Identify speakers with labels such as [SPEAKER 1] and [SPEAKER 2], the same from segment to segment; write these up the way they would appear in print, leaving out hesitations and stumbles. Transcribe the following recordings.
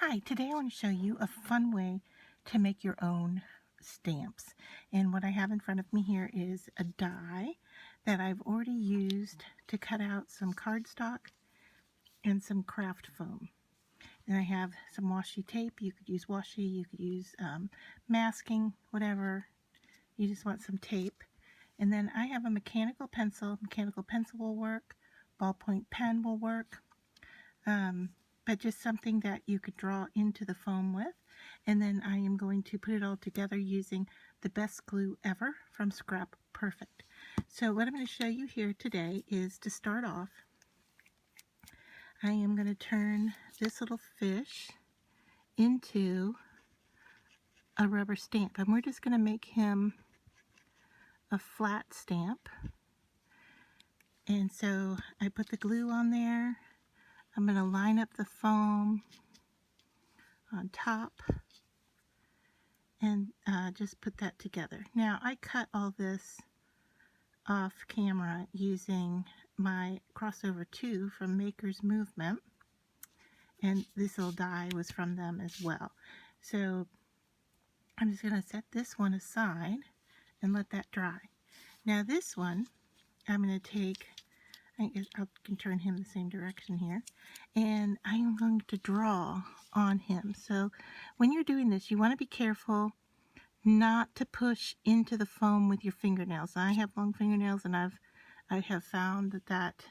[SPEAKER 1] Hi, today I want to show you a fun way to make your own stamps. And what I have in front of me here is a die that I've already used to cut out some cardstock and some craft foam. And I have some washi tape. You could use washi, you could use masking, whatever. You just want some tape. And then I have a mechanical pencil. Mechanical pencil will work. Ballpoint pen will work. But just something that you could draw into the foam with. And then I am going to put it all together using the best glue ever from Scrap Perfect. So what I'm going to show you here today is, to start off, I am going to turn this little fish into a rubber stamp. And we're just going to make him a flat stamp. And so I put the glue on there. I'm going to line up the foam on top and just put that together. Now I cut all this off camera using my crossover 2 from Maker's Movement, and this little die was from them as well. So I'm just going to set this one aside and let that dry. Now this one I'm going to take, I can turn him the same direction here, and I am going to draw on him. So when you're doing this, you want to be careful not to push into the foam with your fingernails. I have long fingernails, and I have found that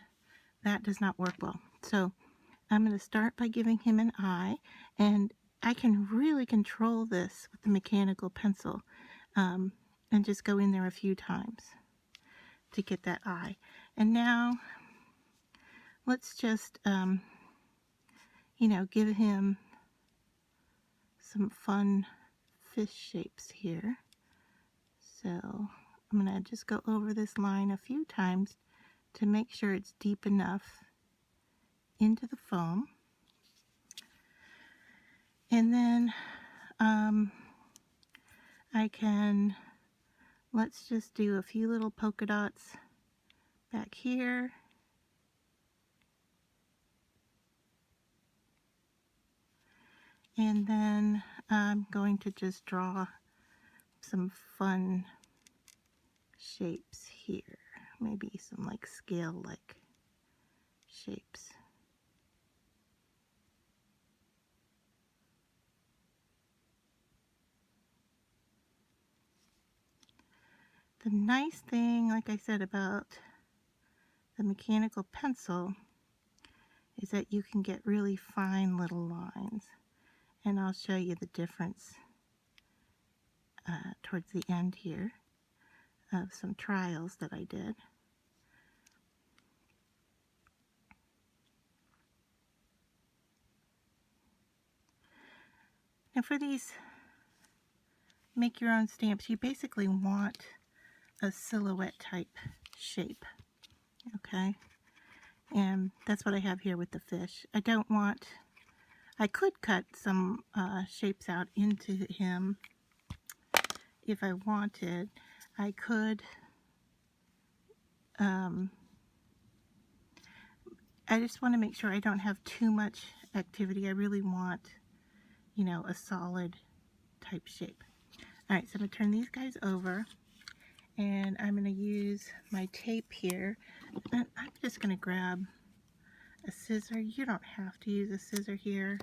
[SPEAKER 1] does not work well. So I'm going to start by giving him an eye, and I can really control this with the mechanical pencil, and just go in there a few times to get that eye. And now let's just give him some fun fish shapes here. So I'm going to just go over this line a few times to make sure it's deep enough into the foam. And then let's just do a few little polka dots back here. And then I'm going to just draw some fun shapes here. Maybe some like scale-like shapes. The nice thing, like I said, about the mechanical pencil is that you can get really fine little lines. And I'll show you the difference towards the end here of some trials that I did. Now for these make your own stamps, you basically want a silhouette type shape, okay? And that's what I have here with the fish. I could cut some shapes out into him if I wanted. I could, I just want to make sure I don't have too much activity. I really want, a solid type shape. Alright, so I'm going to turn these guys over, and I'm going to use my tape here. And I'm just going to grab a scissor. You don't have to use a scissor here,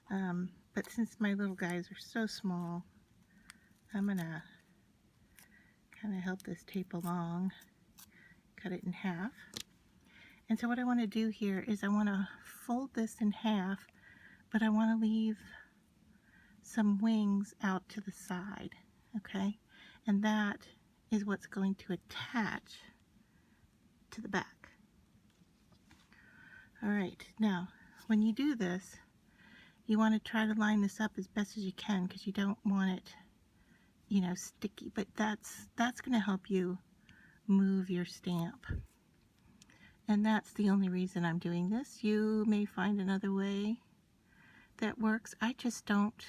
[SPEAKER 1] but since my little guys are so small, I'm going to kind of help this tape along, cut it in half. And so what I want to do here is I want to fold this in half, but I want to leave some wings out to the side, okay? And that is what's going to attach to the back. All right, now when you do this, you want to try to line this up as best as you can, because you don't want it, sticky, but that's going to help you move your stamp. And that's the only reason I'm doing this. You may find another way that works. I just don't.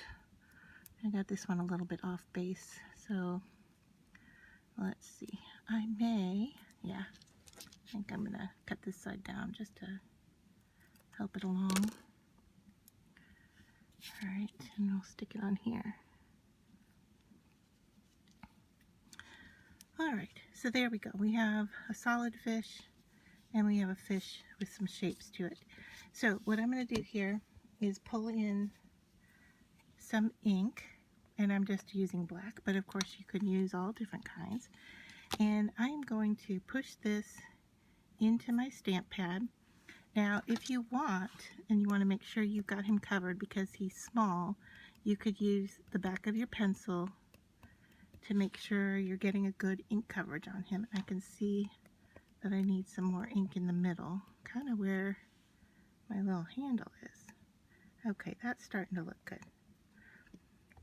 [SPEAKER 1] I got this one a little bit off base, so let's see. I think I'm gonna cut this side down just to help it along. Alright, and we'll stick it on here. Alright, so there we go. We have a solid fish and we have a fish with some shapes to it. So what I'm going to do here is pull in some ink, and I'm just using black, but of course you could use all different kinds. And I am going to push this into my stamp pad. Now if you want, and you want to make sure you've got him covered because he's small, you could use the back of your pencil to make sure you're getting a good ink coverage on him. I can see that I need some more ink in the middle, kind of where my little handle is. Okay, that's starting to look good.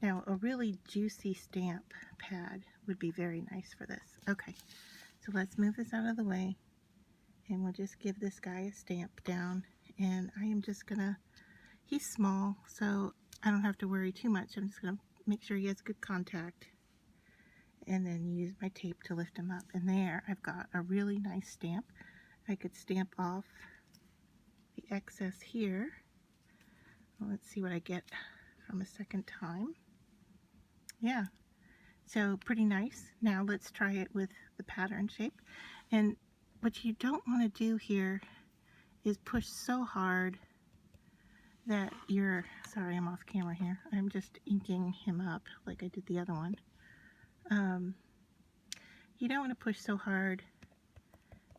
[SPEAKER 1] Now a really juicy stamp pad would be very nice for this. Okay, so let's move this out of the way, and we'll just give this guy a stamp down. And I am just gonna, he's small, so I don't have to worry too much. I'm just gonna make sure he has good contact, and then use my tape to lift him up. And there, I've got a really nice stamp. I could stamp off the excess here. Well, let's see what I get from a second time. Yeah, so pretty nice. Now let's try it with the pattern shape. And what you don't want to do here is push so hard that you're, sorry, I'm off camera here. I'm just inking him up like I did the other one. You don't want to push so hard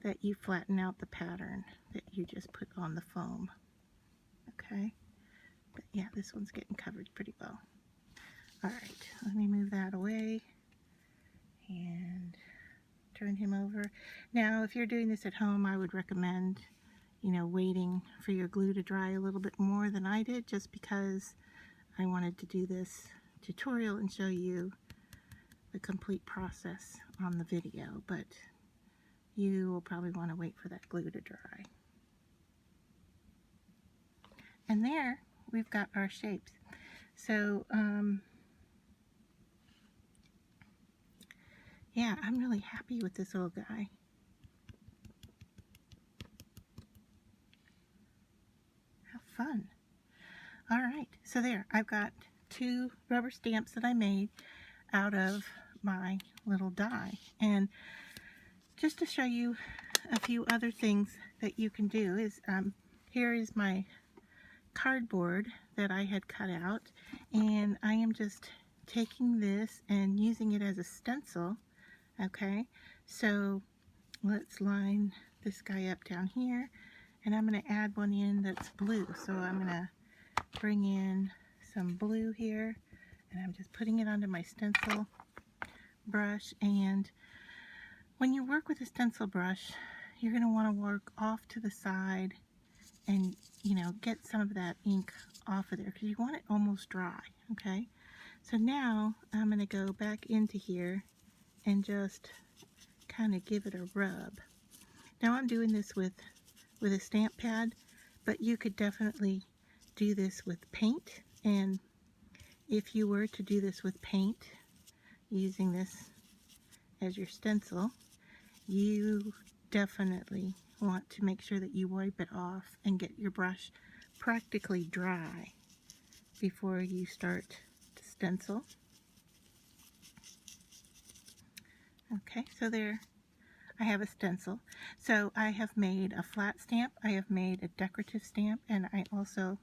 [SPEAKER 1] that you flatten out the pattern that you just put on the foam. Okay? But yeah, this one's getting covered pretty well. Alright, let me move that away and turn him over. Now, if you're doing this at home, I would recommend, you know, waiting for your glue to dry a little bit more than I did, just because I wanted to do this tutorial and show you the complete process on the video, but you will probably want to wait for that glue to dry. And there we've got our shapes. So yeah, I'm really happy with this little guy. How fun. Alright, so there, I've got 2 rubber stamps that I made out of my little die. And just to show you a few other things that you can do is, here is my cardboard that I had cut out, and I am just taking this and using it as a stencil. Okay, so let's line this guy up down here, and I'm going to add one in that's blue. So I'm going to bring in some blue here, and I'm just putting it onto my stencil brush. And when you work with a stencil brush, you're going to want to work off to the side and, you know, get some of that ink off of there, because you want it almost dry. Okay, so now I'm going to go back into here and just kind of give it a rub. Now I'm doing this with a stamp pad, but you could definitely do this with paint. And if you were to do this with paint, using this as your stencil, you definitely want to make sure that you wipe it off and get your brush practically dry before you start to stencil. Okay, so there I have a stencil. So I have made a flat stamp, I have made a decorative stamp, and I also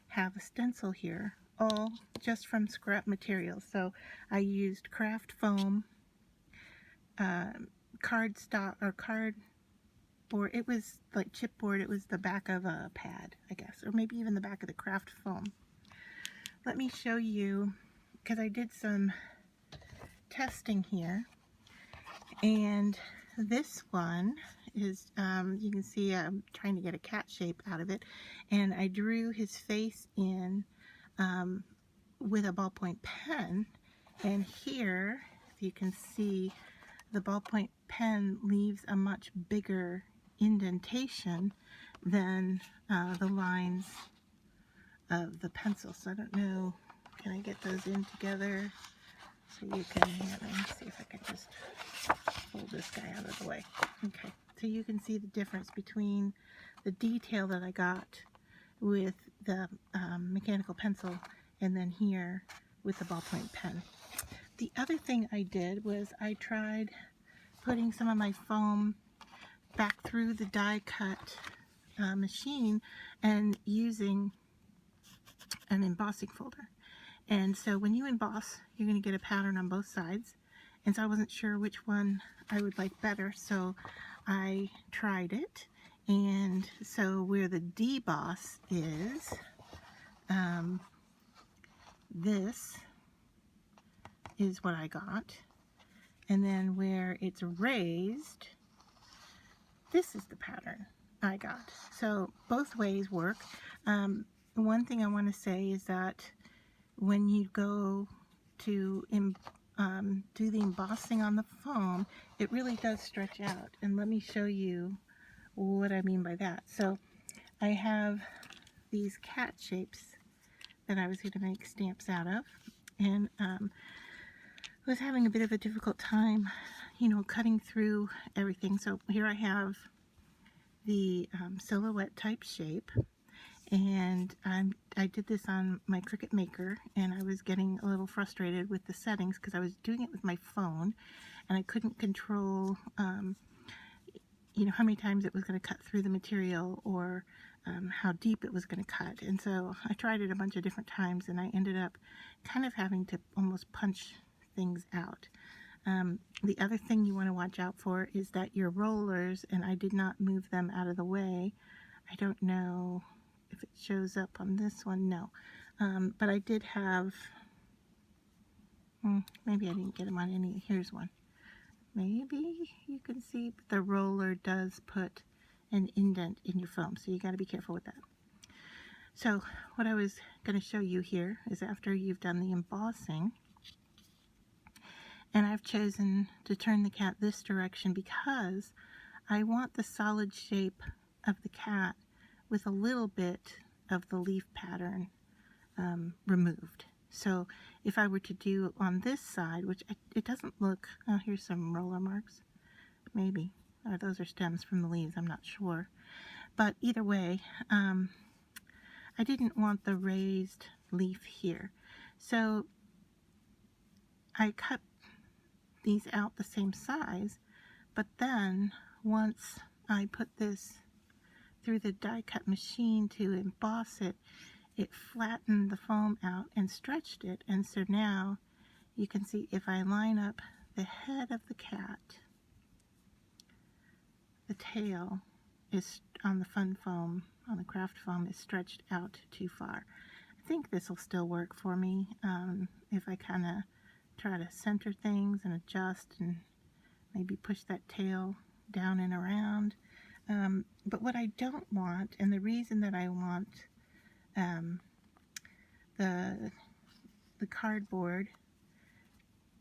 [SPEAKER 1] have a stencil here, all just from scrap materials. So I used craft foam, cardstock, or cardboard. It was like chipboard. It was the back of a pad, I guess, or maybe even the back of the craft foam. Let me show you, because I did some testing here. And this one is, you can see I'm trying to get a cat shape out of it, and I drew his face in with a ballpoint pen. And here, if you can see, the ballpoint pen leaves a much bigger indentation than the lines of the pencil. So I don't know, can I get those in together so you can, let me see if I can just pull this guy out of the way. Okay, so you can see the difference between the detail that I got with the mechanical pencil and then here with the ballpoint pen. The other thing I did was I tried putting some of my foam back through the die cut machine and using an embossing folder. And so when you emboss, you're going to get a pattern on both sides. And so I wasn't sure which one I would like better, so I tried it. And so where the deboss is, this is what I got. And then where it's raised, this is the pattern I got. So both ways work. One thing I want to say is that when you go to do the embossing on the foam, it really does stretch out. And let me show you what I mean by that. So I have these cat shapes that I was going to make stamps out of, and was having a bit of a difficult time, cutting through everything. So here I have the silhouette type shape, and I did this on my Cricut Maker, and I was getting a little frustrated with the settings because I was doing it with my phone, and I couldn't control how many times it was going to cut through the material, or how deep it was going to cut. And so I tried it a bunch of different times, and I ended up kind of having to almost punch things out. The other thing you want to watch out for is that your rollers, and I did not move them out of the way. I don't know if it shows up on this one, no. But I did have, maybe I didn't get them on any, here's one. Maybe you can see, but the roller does put an indent in your foam, so you got to be careful with that. So what I was going to show you here is after you've done the embossing, and I've chosen to turn the cat this direction because I want the solid shape of the cat with a little bit of the leaf pattern removed. So if I were to do on this side, which it doesn't look, oh, here's some roller marks, maybe, or those are stems from the leaves, I'm not sure. But either way, I didn't want the raised leaf here. So I cut these out the same size, but then once I put this through the die cut machine to emboss it, it flattened the foam out and stretched it. And so now you can see if I line up the head of the cat, the tail is on the fun foam, on the craft foam, is stretched out too far. I think this will still work for me if I kind of try to center things and adjust and maybe push that tail down and around. But what I don't want, and the reason that I want the cardboard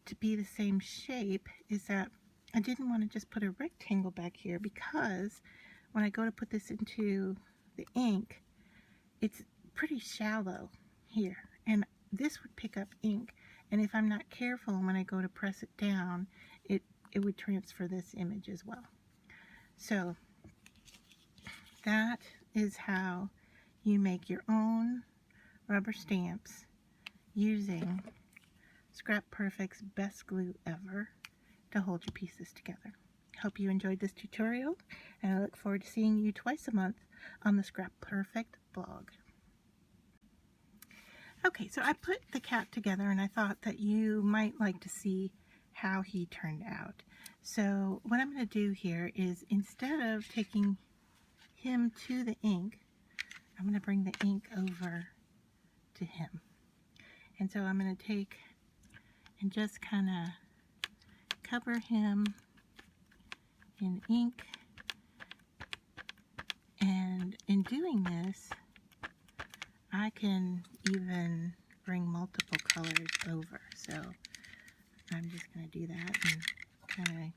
[SPEAKER 1] to be the same shape, is that I didn't want to just put a rectangle back here, because when I go to put this into the ink, it's pretty shallow here, and this would pick up ink, and if I'm not careful when I go to press it down, it would transfer this image as well. So that is how you make your own rubber stamps using Scrap Perfect's best glue ever to hold your pieces together. Hope you enjoyed this tutorial, and I look forward to seeing you twice a month on the Scrap Perfect blog. Okay, so I put the cat together, and I thought that you might like to see how he turned out. So what I'm going to do here is, instead of taking him to the ink, I'm going to bring the ink over to him. And so I'm going to take and just kind of cover him in ink. And in doing this, I can even bring multiple colors over. So I'm just going to do that and kind of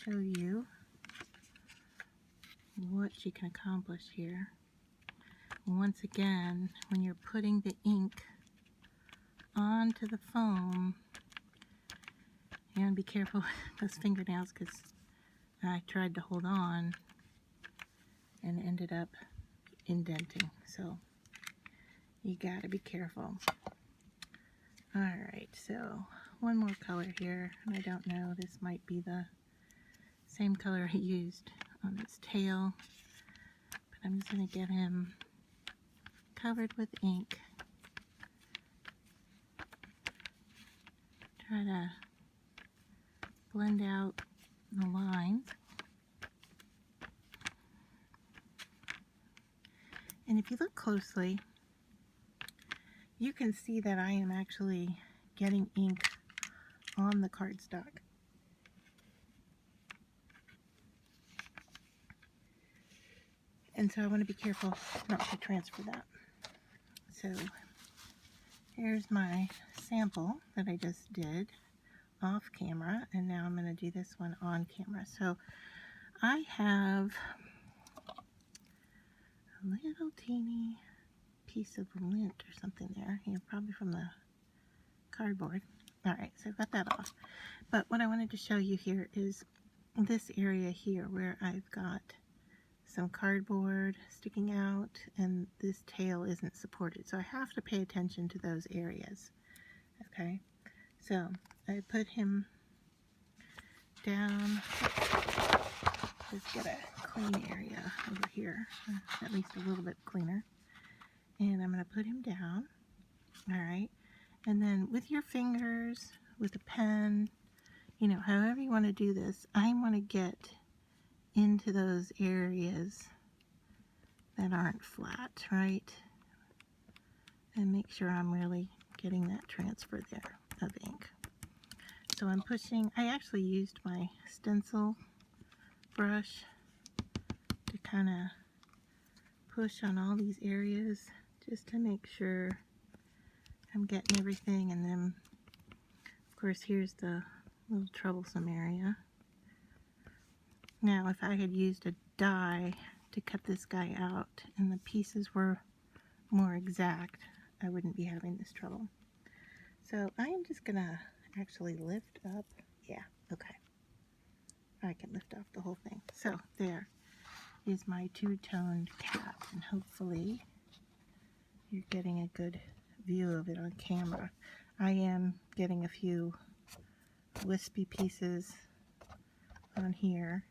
[SPEAKER 1] show you what you can accomplish here. Once again, when you're putting the ink onto the foam, and be careful with those fingernails, because I tried to hold on and ended up indenting. So You gotta be careful. Alright, so one more color here, and I don't know, this might be the same color I used on his tail, but I'm just going to get him covered with ink. Try to blend out the lines. And if you look closely, you can see that I am actually getting ink on the cardstock. And so I want to be careful not to transfer that. So here's my sample that I just did off camera, and now I'm going to do this one on camera. So I have a little teeny piece of lint or something there, probably from the cardboard. Alright, so I've got that off. But what I wanted to show you here is this area here where I've got some cardboard sticking out and this tail isn't supported. So I have to pay attention to those areas. Okay, so I put him down. Just get a clean area over here, at least a little bit cleaner. And I'm going to put him down. Alright, and then with your fingers, with a pen, however you want to do this, I want to get into those areas that aren't flat, right? And make sure I'm really getting that transfer there of ink. So I'm pushing, I actually used my stencil brush to kind of push on all these areas just to make sure I'm getting everything. And then, of course, here's the little troublesome area. Now, if I had used a die to cut this guy out and the pieces were more exact, I wouldn't be having this trouble. So I am just going to actually lift up. Yeah, okay. I can lift off the whole thing. So there is my two-toned cat, and hopefully you're getting a good view of it on camera. I am getting a few wispy pieces on here.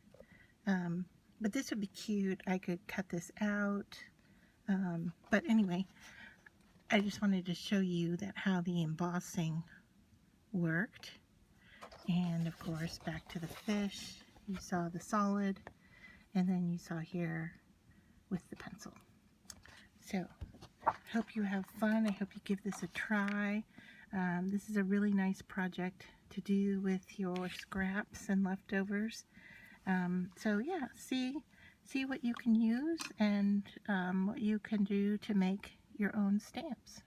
[SPEAKER 1] But this would be cute. I could cut this out. But anyway, I just wanted to show you that how the embossing worked. And of course, back to the fish. You saw the solid, and then you saw here with the pencil. So, hope you have fun. I hope you give this a try. This is a really nice project to do with your scraps and leftovers. So yeah, see what you can use and what you can do to make your own stamps.